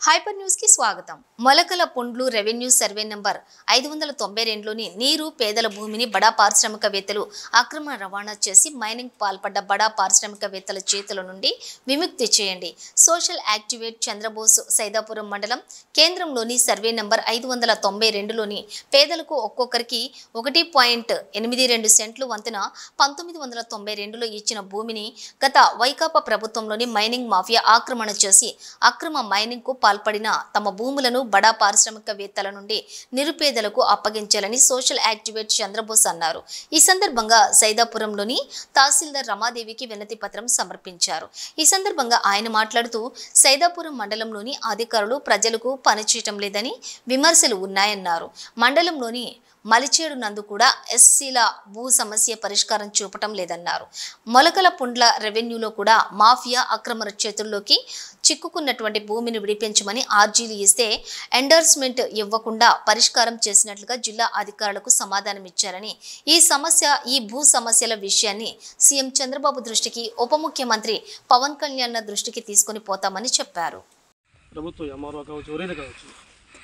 Hyper news కి స్వాగతం. మొలకల పుండ్లు రెవెన్యూ సర్వే నంబర్ 592లోని నీరు పేదల భూమిని బడా పారిశ్రామికవేత్తలు అక్రమ రవాణా చేసి మైనింగ్ పాల్పడ్డ బడా పారిశ్రామికవేత్తల చేతుల నుండి విముక్తి చేయండి. సోషల్ యాక్టివేట్ చంద్రబోస్ సైదాపురం మండలం కేంద్రంలోని సర్వే నంబర్ 592లోని పేదలకు ఒక్కొక్కరికి 1.82 సెంట్లు వంతున 1992లో ఇచ్చిన భూమిని గత వైకాపా ప్రభుత్వంలోని మైనింగ్ మాఫియా ఆక్రమణ చేసి అక్రమ మైనింగ్ కు పాల్పడిన తమ భూములను బడా పారిశ్రామికవేత్తల నుండి నిరుపేదలకు అప్పగించాలని సోషల్ యాక్టివేట్ చంద్రబోస్ అన్నారు. ఈ సందర్భంగా సైదాపురంలోని తహసీల్దార్ రమాదేవికి వినతి పత్రం సమర్పించారు. ఈ సందర్భంగా ఆయన మాట్లాడుతూ సైదాపురం మండలంలోని అధికారులు ప్రజలకు పనిచేయటం లేదని విమర్శలు ఉన్నాయన్నారు. మండలంలోని మలిచేడు నందు కూడా ఎస్సీల భూ సమస్య పరిష్కారం చూపటం లేదన్నారు. మొలకల పుండ్ల రెవెన్యూలో కూడా మాఫియా అక్రమ చేతుల్లోకి చిక్కుకున్నటువంటి భూమిని విడిపించమని ఆర్జీలు ఇస్తే ఎండర్స్మెంట్ ఇవ్వకుండా పరిష్కారం చేసినట్లుగా జిల్లా అధికారులకు సమాధానం ఇచ్చారని, ఈ భూ సమస్యల విషయాన్ని సీఎం చంద్రబాబు దృష్టికి ఉప ముఖ్యమంత్రి పవన్ కళ్యాణ్ దృష్టికి తీసుకొని పోతామని చెప్పారు. ప్రభుత్వం ఎంఆర్ఓ కావచ్చు, ఎవరైనా కావచ్చు,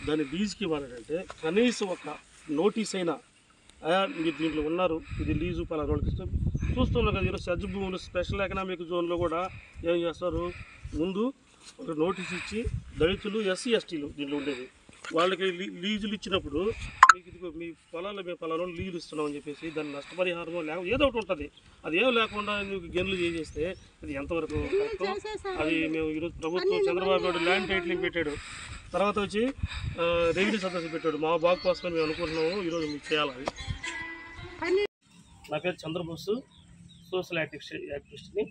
దాన్ని లీజుకి ఇవ్వాలంటే కనీసం ఒక నోటీస్ అయినా మీరు దీంట్లో ఉన్నారు, ఇది లీజు పలానా వాళ్ళకి చూస్తున్నాం కదా. ఈరోజు సజ్జ భూములు స్పెషల్ ఎకనామిక్ జోన్లో కూడా ఏం చేస్తారు, ముందు ఒక నోటీస్ ఇచ్చి దళితులు ఎస్సీ ఎస్టీలు దీంట్లో ఉండేది వాళ్ళకి లీజులు ఇచ్చినప్పుడు మీకు ఇది మీ పొలాల్లో మేము పలానా లీజులు ఇస్తున్నామని చెప్పేసి దాన్ని నష్టపరిహారమో ఏదో ఒకటి ఉంటుంది. అది ఏం లేకుండా మీకు గెన్నులు చేసేస్తే అది ఎంతవరకు అది మేము ఈరోజు ప్రభుత్వం చంద్రబాబు నాయుడు ల్యాండ్ టైటిలింగ్ పెట్టాడు, తర్వాత వచ్చి రెవెన్యూ సదస్సు పెట్టాడు. మా బాగు కోసమని మేము అనుకుంటున్నాము, ఈరోజు మీకు చేయాలి. నా పేరు చంద్రబోసు, సోషల్ యాక్టివిస్ట్ని.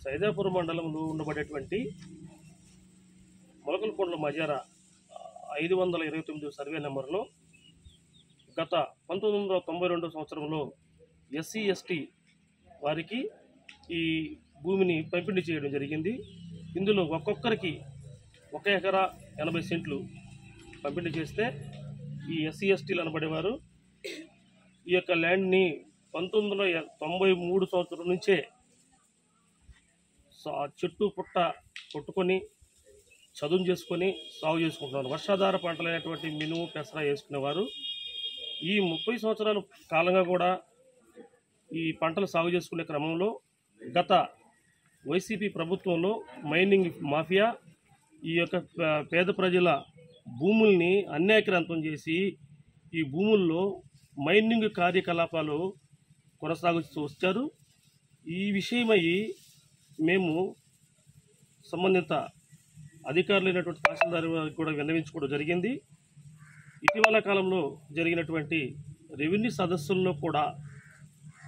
సైదాపురం మండలంలో ఉండబడేటువంటి మొలకలపొండ్ల మజారా 529 సర్వే నెంబర్లో గత 1992 సంవత్సరంలో ఎస్సీ ఎస్టీ వారికి ఈ భూమిని పంపిణీ చేయడం జరిగింది. ఇందులో ఒక్కొక్కరికి 1 ఎకరా 80 సెంట్లు పంపిణీ చేస్తే ఈ ఎస్సీ ఎస్టీలు అనబడేవారు ఈ యొక్క ల్యాండ్ని 1993 సంవత్సరం నుంచే చెట్టు పుట్ట కొట్టుకొని చదును చేసుకొని సాగు చేసుకుంటున్నారు. వర్షాధార పంటలైనటువంటి మినుము పెసర వేసుకునేవారు. ఈ 30 సంవత్సరాల కాలంగా కూడా ఈ పంటలు సాగు చేసుకునే క్రమంలో గత వైసీపీ ప్రభుత్వంలో మైనింగ్ మాఫియా ఈ యొక్క పేద ప్రజల భూముల్ని అన్యాక్రాంతం చేసి ఈ భూముల్లో మైనింగ్ కార్యకలాపాలు కొనసాగుతూ వచ్చారు. ఈ విషయమై మేము సంబంధిత అధికారులైనటువంటి తహసీల్దార్ వారికి కూడా విన్నవించుకోవడం జరిగింది. ఇటీవల కాలంలో జరిగినటువంటి రెవెన్యూ సదస్సుల్లో కూడా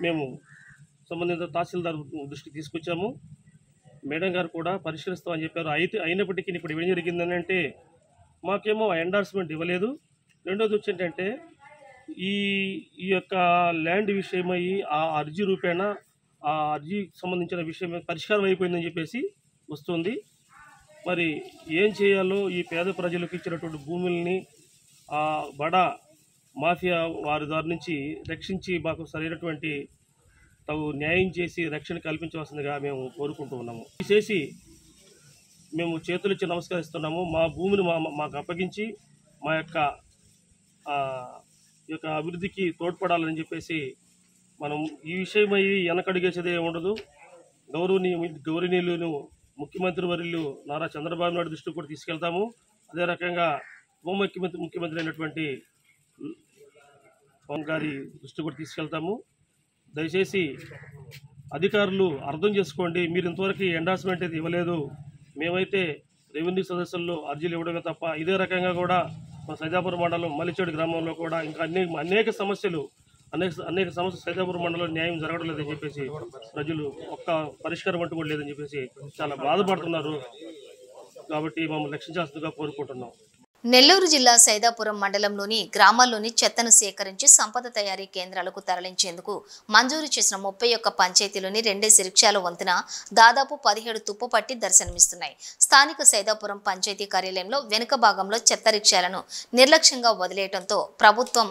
మేము సంబంధిత తహసీల్దార్ దృష్టికి తీసుకొచ్చాము. మేడం గారు కూడా పరిశీలిస్తామని చెప్పారు. అయినప్పటికీ ఇప్పుడు ఏం జరిగిందని అంటే మాకేమో ఎండార్స్మెంట్ ఇవ్వలేదు. రెండోది వచ్చి ఏంటంటే ఈ యొక్క ల్యాండ్ విషయమై ఆ అర్జీ రూపేణ ఆ అర్జీకి సంబంధించిన విషయం పరిష్కారం అయిపోయిందని చెప్పేసి వస్తుంది. మరి ఏం చేయాలో ఈ పేద ప్రజలకు ఇచ్చినటువంటి భూముల్ని బడా మాఫియా వారి దారి నుంచి రక్షించి మాకు సరైనటువంటి తగు న్యాయం చేసి రక్షణ కల్పించవలసిందిగా మేము కోరుకుంటూ ఉన్నాము. చేసి మేము చేతులిచ్చి నమస్కరిస్తున్నాము. మా భూమిని మాకు అప్పగించి మా యొక్క అభివృద్ధికి తోడ్పడాలని చెప్పేసి మనం ఈ విషయమై వెనకడిగేసేదే ఉండదు. గౌరవనీయులను ముఖ్యమంత్రి వర్యులు నారా చంద్రబాబు నాయుడు దృష్టికి కూడా తీసుకెళ్తాము. అదే రకంగా ముఖ్యమంత్రి అయినటువంటి పవన్ గారి దృష్టికి కూడా తీసుకెళ్తాము. దయచేసి అధికారులు అర్థం చేసుకోండి, మీరు ఇంతవరకు ఎండార్స్మెంట్ అయితే ఇవ్వలేదు. మేమైతే రెవెన్యూ సదస్సుల్లో అర్జీలు ఇవ్వడమే తప్ప ఇదే రకంగా కూడా మా సైదాపురం మండలం మలిచేడు గ్రామంలో కూడా ఇంకా అనేక సమస్యలు సైదాపురం మండలంలో న్యాయం జరగడం లేదని చెప్పేసి ప్రజలు ఒక్క పరిష్కారం అంటూ కూడా లేదని చెప్పేసి చాలా బాధపడుతున్నారు. కాబట్టి మమ్మల్ని రక్షించాల్సిందిగా కోరుకుంటున్నాం. నెల్లూరు జిల్లా సైదాపురం మండలంలోని గ్రామాల్లోని చెత్తను సేకరించి సంపద తయారీ కేంద్రాలకు తరలించేందుకు మంజూరు చేసిన 31 పంచాయతీలోని 2 రిక్షాల వంతున దాదాపు 17 తుప్పుపట్టి దర్శనమిస్తున్నాయి. స్థానిక సైదాపురం పంచాయతీ కార్యాలయంలో వెనుక భాగంలో చెత్త రిక్షాలను నిర్లక్ష్యంగా వదిలేయడంతో ప్రభుత్వం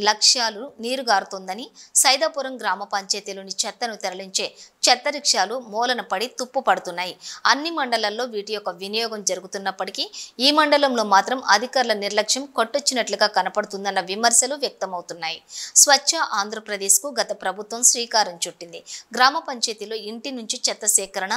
లక్ష్యాలు నీరుగారుతోందని సైదాపురం గ్రామ పంచాయతీలోని చెత్తను తరలించే చెత్త రిక్షాలు మూలన పడి తుప్పు పడుతున్నాయి. అన్ని మండలాల్లో వీటి యొక్క వినియోగం జరుగుతున్నప్పటికీ ఈ మండలంలో మాత్రం అధికారుల నిర్లక్ష్యం కొట్టొచ్చినట్లుగా కనపడుతుందన్న విమర్శలు వ్యక్తమవుతున్నాయి. స్వచ్ఛ ఆంధ్రప్రదేశ్కు గత ప్రభుత్వం శ్రీకారం చుట్టింది. గ్రామ పంచాయతీలో ఇంటి నుంచి చెత్త సేకరణ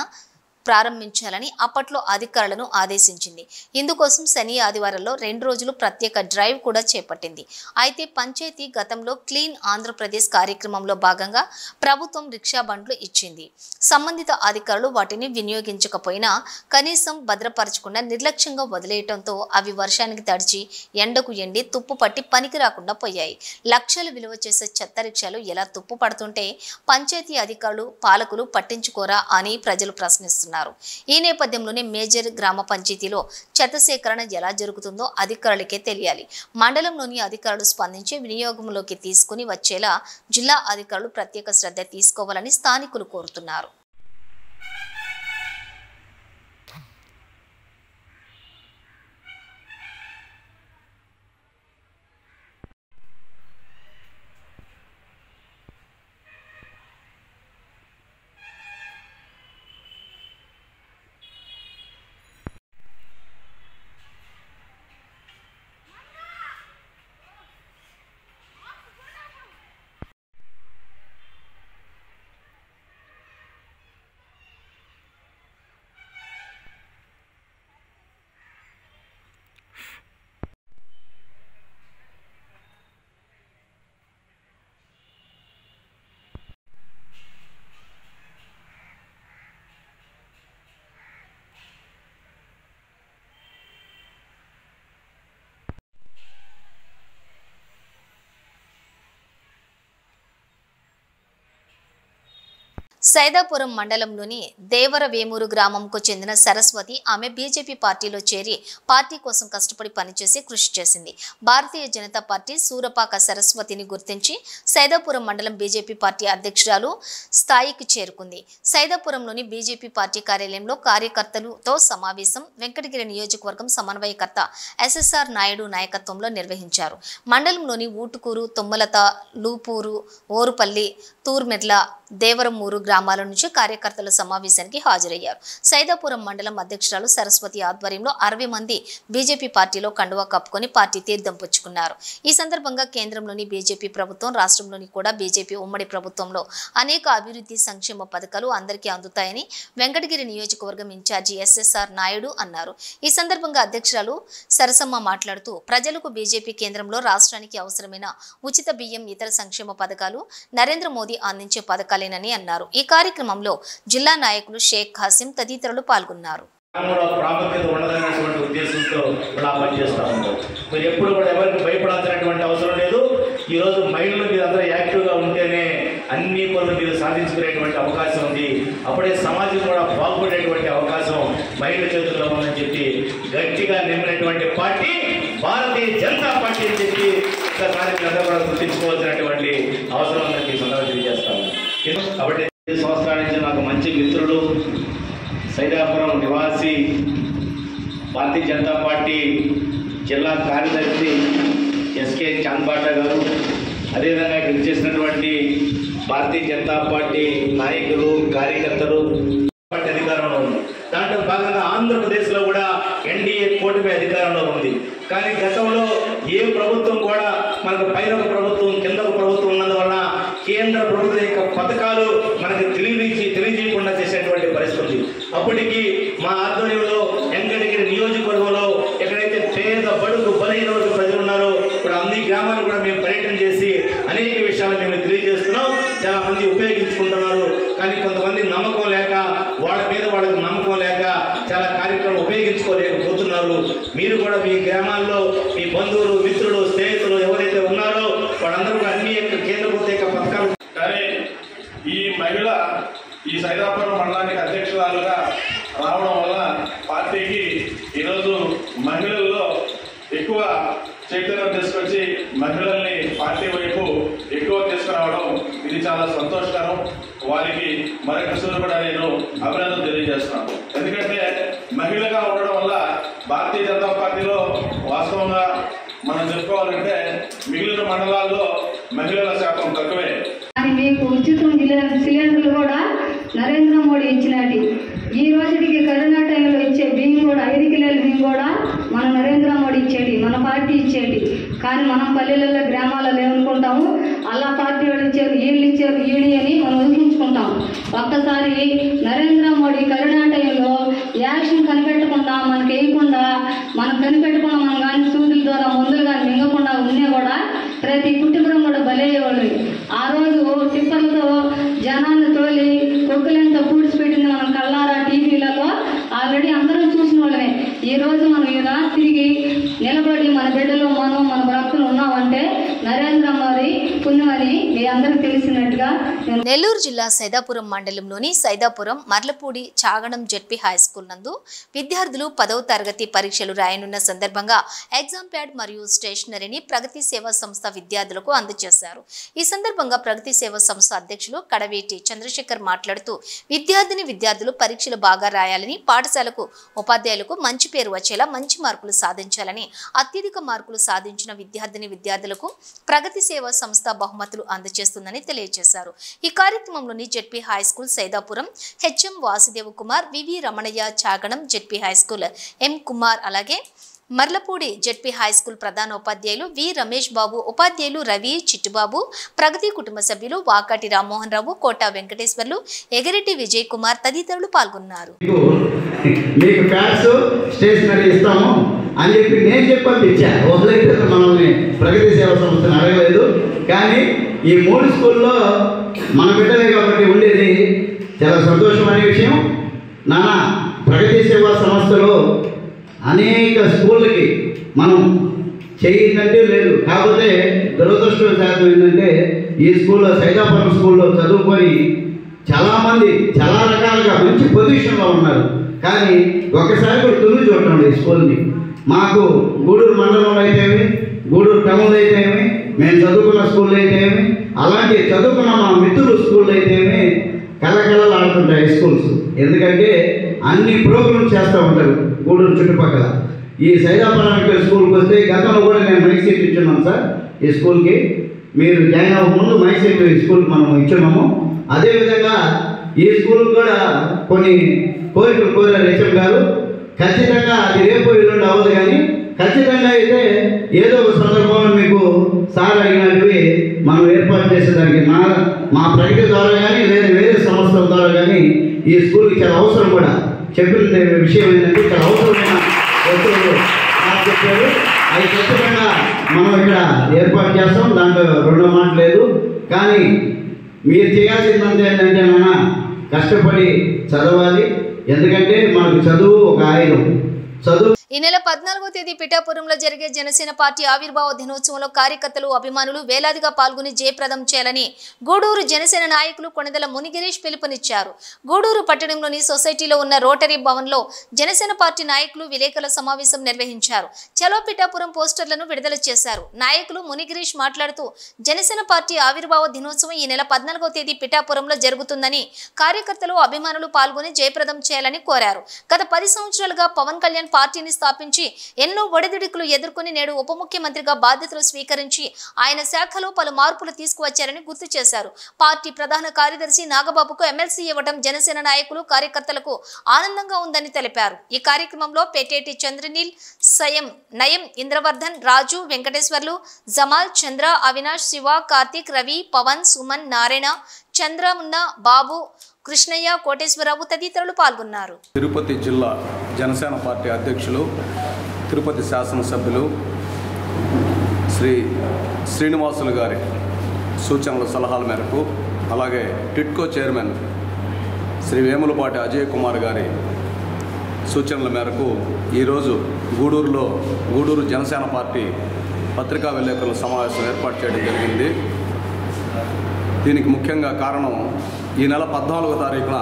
ప్రారంభించాలని అప్పట్లో అధికారులను ఆదేశించింది. ఇందుకోసం శని ఆదివారాల్లో 2 రోజులు ప్రత్యేక డ్రైవ్ కూడా చేపట్టింది. అయితే పంచాయతీ గతంలో క్లీన్ ఆంధ్రప్రదేశ్ కార్యక్రమంలో భాగంగా ప్రభుత్వం రిక్షా బండ్లు ఇచ్చింది. సంబంధిత అధికారులు వాటిని వినియోగించకపోయినా కనీసం భద్రపరచకుండా నిర్లక్ష్యంగా వదిలేయడంతో అవి వర్షానికి తడిచి ఎండకు ఎండి తుప్పు పట్టి పనికి రాకుండా పోయాయి. లక్షలు విలువ చేసే చెత్త రిక్షాలు ఎలా తుప్పు పడుతుంటే పంచాయతీ అధికారులు పాలకులు పట్టించుకోరా అని ప్రజలు ప్రశ్నిస్తున్నారు. ఈ నేపథ్యంలోనే మేజర్ గ్రామ పంచాయతీలో చెత్త సేకరణ ఎలా జరుగుతుందో అధికారులకే తెలియాలి. మండలంలోని అధికారులు స్పందించి వినియోగంలోకి తీసుకుని వచ్చేలా జిల్లా అధికారులు ప్రత్యేక శ్రద్ధ తీసుకోవాలని స్థానికులు కోరుతున్నారు. సైదాపురం మండలంలోని దేవరవేమూరు గ్రామంకు చెందిన సరస్వతి ఆమె బీజేపీ పార్టీలో చేరి పార్టీ కోసం కష్టపడి పనిచేసి కృషి చేసింది. భారతీయ జనతా పార్టీ సూరపాక సరస్వతిని గుర్తించి సైదాపురం మండలం బీజేపీ పార్టీ అధ్యక్షురాలు స్థాయికి చేరుకుంది. సైదాపురంలోని బీజేపీ పార్టీ కార్యాలయంలో కార్యకర్తలతో సమావేశం వెంకటగిరి నియోజకవర్గం సమన్వయకర్త ఎస్ఎస్ఆర్ నాయుడు నాయకత్వంలో నిర్వహించారు. మండలంలోని ఊటుకూరు, తొమ్మలత, లూపూరు, ఓరుపల్లి, తూర్మెర్ల, దేవరమూరు గ్రామాల నుంచి కార్యకర్తల సమావేశానికి హాజరయ్యారు. సైదాపురం మండలం అధ్యక్షురాలు సరస్వతి ఆధ్వర్యంలో 60 మంది బీజేపీ పార్టీలో కండువా కప్పుకొని పార్టీ తీర్థం పుచ్చుకున్నారు. ఈ సందర్భంగా కేంద్రంలోని బీజేపీ ప్రభుత్వం, రాష్ట్రంలోని కూడా బీజేపీ ఉమ్మడి ప్రభుత్వంలో అనేక అభివృద్ధి సంక్షేమ పథకాలు అందరికీ అందుతాయని వెంకటగిరి నియోజకవర్గం ఇన్ఛార్జి ఎస్ఎస్ఆర్ నాయుడు అన్నారు. ఈ సందర్భంగా అధ్యక్షురాలు సరసమ్మ మాట్లాడుతూ ప్రజలకు బీజేపీ కేంద్రంలో రాష్ట్రానికి అవసరమైన ఉచిత బియ్యం, ఇతర సంక్షేమ పథకాలు నరేంద్ర మోదీ అందించే పథకాలేనని అన్నారు. ఈ కార్యక్రమంలో జిల్లా నాయకులు షేక్ ఖాసిం తదితరులు పాల్గొన్నారు. ప్రాముఖ్యత ఉండదనేటువంటి ఉద్దేశంతో ఇలా పనిచేస్తూ ఉంటారు. మీరు ఎప్పుడు కూడా ఎవరికి భయపడాల్సినటువంటి అవసరం లేదు. ఈరోజు మహిళలు మీరందరూ యాక్టివ్గా ఉంటేనే అన్ని పనులు మీరు సాధించుకునేటువంటి అవకాశం ఉంది. అప్పుడే సమాజం కూడా బాగుపడేటువంటి అవకాశం మహిళల చేతుల్లో ఉందని చెప్పి గట్టిగా నింపినటువంటి పార్టీ భారతీయ జనతా పార్టీ అని చెప్పి కార్యక్రమంలో కూడా గుర్తించుకోవాల్సినటువంటి అవసరం ఉందని ఈ సందర్భంగా తెలియజేస్తాము. కాబట్టి 5 సంవత్సరాల నుంచి నాకు మంచి మిత్రులు, సైదాపురం నివాసి, భారతీయ జనతా పార్టీ జిల్లా కార్యదర్శి ఎస్కే చాంద్బాట గారు, అదేవిధంగా ఇక్కడ చేసినటువంటి భారతీయ జనతా పార్టీ నాయకులు, కార్యకర్తలు పార్టీ అధికారంలో ఉంది. దాంట్లో భాగంగా ఆంధ్రప్రదేశ్లో కూడా ఎన్డీఏ కూటమి అధికారంలో ఉంది. కానీ గతంలో ఏ ప్రభుత్వం కూడా మనకు పైన ఒక ప్రభుత్వం, కింద ఒక ప్రభుత్వం ఉన్నందువల్ల కేంద్ర ప్రభుత్వం యొక్క పథకాలు మనకు తెలియజేయకుండా చేసేటువంటి పరిస్థితి. అప్పటికి మా ఆధ్వర్యంలో వెంకటగిరి నియోజకవర్గంలో ఎక్కడైతే పేద, బడుగు, బలహీన వర్గ ప్రజలు ఉన్నారో ఇప్పుడు అన్ని గ్రామాలు కూడా మేము పర్యటన చేసి అనేక విషయాలు మేము తెలియజేస్తున్నాం. చాలా మంది ఉపయోగించుకుంటున్నారు. కానీ కొంతమంది నమ్మకం లేక, వాళ్ళ మీద వాళ్ళకి నమ్మకం లేక చాలా కార్యక్రమం ఉపయోగించుకోలేకపోతున్నారు. మీరు కూడా మీ గ్రామాల్లో మీ బంధువులు, మిత్రులు, స్నేహితులు ఎవరైతే ఉన్నారో వాళ్ళందరూ అన్ని కేంద్ర ప్రభుత్వ పథకాలు. కానీ ఈ మహిళ ఈ సైదాపురం మండలానికి అధ్యక్షురాలుగా రావడం వల్ల పార్టీకి ఈరోజు మహిళల్లో నమస్కారం. వారికి మరొకసారి కూడా నేను అభినందన తెలియజేస్తున్నాను. ఎందుకంటే మహిళగా ఉండడం వల్ల భారతీయ జనతా పార్టీలో వాస్తవంగా మనం చెప్పుకోవాలంటే మిగిలిన మండలాల్లో మహిళల శాతం తక్కువే. మీకు ఉచితం సిలిండర్లు కూడా నరేంద్ర మోడీ ఇచ్చినట్టు ఈ రోజుకి కరోనా టైంలో ఇచ్చే బియ్యం కూడా 5 కిలోల బియ్యం కూడా మన నరేంద్ర మోడీ ఇచ్చేటి, మన పార్టీ ఇచ్చేటి. కానీ మనం పల్లెలలో గ్రామాలలో ఏమనుకుంటాము, అలా పార్టీ వాళ్ళు ఇచ్చారు, వీళ్ళు ఇచ్చారు, ఈడి అని మనం ఊహించుకుంటాం. ఒక్కసారి నరేంద్ర మోడీ కరోనా టైంలో యాక్షన్ కనిపెట్టకుండా మనకి వేయకుండా మనం కనిపెట్టకుండా మనం కానీ సూదుల ద్వారా మందులు కానీ మింగకుండా ఉన్నా కూడా ప్రతి కుటుంబం కూడా బలయ్యేవాళ్ళు. ఆ రోజు టిప్పర్లతో జనాన్ని తోలి కుక్కలంతా పూడ్చిపెట్టింది మనం కళ్ళారా టీవీలలో ఆల్రెడీ అందరం చూసిన వాళ్ళమే. ఈ రోజు మనం ఇలా తిరిగి నిలబడి మన బిడ్డలు మన భక్తులు ఉన్నామంటే నరేంద్ర మోడీ పుణ్యమని మీ అందరికీ తెలిసినట్టుగా. నెల్లూరు జిల్లా సైదాపురం మండలంలోని Saidapuram Marlapudi చాగడం ZP high school నందు విద్యార్థులు 10వ తరగతి పరీక్షలు రాయనున్న సందర్భంగా ఎగ్జామ్ ప్యాడ్ మరియు స్టేషనరీని ప్రగతి సేవా సంస్థ విద్యార్థులకు అందజేశారు. ఈ సందర్భంగా ప్రగతి సేవా సంస్థ అధ్యక్షులు కడవేటి చంద్రశేఖర్ మాట్లాడుతూ విద్యార్థులు పరీక్షలు బాగా రాయాలని, పాఠశాలకు ఉపాధ్యాయులకు మంచి పేరు వచ్చేలా మంచి మార్కులు సాధించాలని, అత్యధిక మార్కులు సాధించిన విద్యార్థులకు ప్రగతి సేవా సంస్థ బహుమతులు అందజేస్తుందని తెలియజేశారు. ఈ కార్యక్రమంలోని ZP high school Saidapuram HM Vasudev Kumar, V V Ramanaiah Chagadam ZP high school M Kumar, అలాగే మర్లపూడి జెడ్పీ హై స్కూల్ ప్రధాన ఉపాధ్యాయులు వి రమేష్ బాబు, ఉపాధ్యాయులు రవి, చిట్టుబాబు, ప్రగతి కుటుంబ సభ్యులు వాకాటి రామ్మోహన్ రావు, కోట వెంకటేశ్వర్లు, ఎగరెడ్డి విజయ్ కుమార్ తదితరులు పాల్గొన్నారు. మీకు ప్యాడ్స్ స్టేషనరీ ఇస్తాము అని చెప్పి నేను చెప్పి వదిలేతే మనల్ని ప్రగతి సేవా సంస్థను అడగలేదు. కానీ ఈ 3 స్కూల్లో మన బిడ్డలే కాబట్టి ఉండేది చాలా సంతోషమైన విషయం. నాన్న ప్రగతి సేవా సంస్థలో అనేక స్కూళ్ళకి మనం చేయిందంటే లేదు. కాకపోతే దురదృష్టవశాతం ఏంటంటే ఈ స్కూల్లో సైదాపురం స్కూల్లో చదువుకొని చాలామంది చాలా రకాలుగా మంచి పొజిషన్లో ఉన్నారు. కానీ ఒకసారి కూడా తుల్లి చూడటం ఈ స్కూల్ని. మాకు గూడూరు మండలంలో అయితేమి, గూడూరు టౌన్లో అయితేమి, మేము చదువుకున్న స్కూల్లో అయితేమి, అలాంటి చదువుకున్న మా మిత్రులు స్కూల్లో అయితేమి కళకళలాడుతుంటాయి స్కూల్స్. ఎందుకంటే అన్ని ప్రోగ్రామ్స్ చేస్తూ ఉంటారు గూడూరు చుట్టుపక్కల. ఈ సైదాపురం స్కూల్కి వస్తే గతంలో కూడా నేను మైక్ సీట్ ఇచ్చున్నాను సార్. ఈ స్కూల్కి మీరు జాయిన్ అవ్వక ముందు మైక్ సీట్ ఈ స్కూల్కి మనం ఇచ్చున్నాము. అదేవిధంగా ఈ స్కూల్కి కూడా కొన్ని కోరికలు కోరారు హెచ్ఎం గారు. ఖచ్చితంగా అది రేపు ఎల్లుండి అవ్వదు, కానీ ఖచ్చితంగా అయితే ఏదో ఒక సందర్భంలో మీకు సార్ అడిగినట్టువి మనం ఏర్పాటు చేసేదానికి మా ప్రగతి ద్వారా కానీ లేదా వేరే సంస్థల ద్వారా కానీ ఈ స్కూల్కి చాలా అవసరం. కూడా చెప్పిన విషయం ఏంటంటే చాలా అవసరమైన వస్తువులు చెప్పారు. అది ఖచ్చితంగా మనం ఇక్కడ ఏర్పాటు చేస్తాం, దాంట్లో రెండో మాట లేదు. కానీ మీరు చేయాల్సిందంతా ఏంటంటే నాన్న కష్టపడి చదవాలి. ఎందుకంటే మనకు చదువు ఒక ఆయుధం. చదువు ఈ నెల 14వ తేదీ పిఠాపురంలో జరిగే జనసేన పార్టీ ఆవిర్భావ దినోత్సవంలో కార్యకర్తలు, అభిమానులు వేలాదిగా పాల్గొని జయప్రదం చేయాలని గూడూరు జనసేన నాయకులు కొణిదెల మునిగిరీష్ పిలుపునిచ్చారు. గూడూరు పట్టణంలోని సొసైటీలో ఉన్న రోటరీ భవన్లో జనసేన పార్టీ నాయకులు విలేకరుల సమావేశం నిర్వహించారు. చలో పిఠాపురం పోస్టర్లను విడుదల చేశారు. నాయకులు మునిగిరీష్ మాట్లాడుతూ జనసేన పార్టీ ఆవిర్భావ దినోత్సవం ఈ నెల 14వ తేదీ పిఠాపురంలో జరుగుతుందని, కార్యకర్తలు, అభిమానులు పాల్గొని జయప్రదం చేయాలని కోరారు. గత 10 సంవత్సరాలుగా పవన్ కళ్యాణ్ పార్టీని స్థాపించి ఎన్నో ఒడిదుడుకులు ఎదుర్కొని నేడు ఉప ముఖ్యమంత్రిగా బాధ్యతలు స్వీకరించి ఆయన శాఖలో పలు మార్పులు తీసుకువచ్చారని గుర్తు చేశారు. పార్టీ ప్రధాన కార్యదర్శి నాగబాబుకు ఎమ్మెల్సీ ఇవ్వడం జనసేన నాయకులు, కార్యకర్తలకు ఆనందంగా ఉందని తెలిపారు. ఈ కార్యక్రమంలో పేటేటి చంద్రనీల్, నయం, ఇంద్రవర్ధన్, రాజు, వెంకటేశ్వర్లు, జమాల్, చంద్ర, అవినాష్, శివ, కార్తీక్, రవి, పవన్, సుమన్, నారాయణ, చంద్రమున్న, బాబు, కృష్ణయ్య, కోటేశ్వరరావు తదితరులు పాల్గొన్నారు. తిరుపతి జిల్లా జనసేన పార్టీ అధ్యక్షులు, తిరుపతి శాసనసభ్యులు శ్రీ శ్రీనివాసులు గారి సూచనల సలహాల మేరకు, అలాగే టిట్కో చైర్మన్ శ్రీ వేములపాటి అజయ్ కుమార్ గారి సూచనల మేరకు ఈరోజు గూడూరు జనసేన పార్టీ పత్రికా విలేకరుల సమావేశం ఏర్పాటు చేయడం జరిగింది. దీనికి ముఖ్యంగా కారణం ఈ నెల 14వ తారీఖున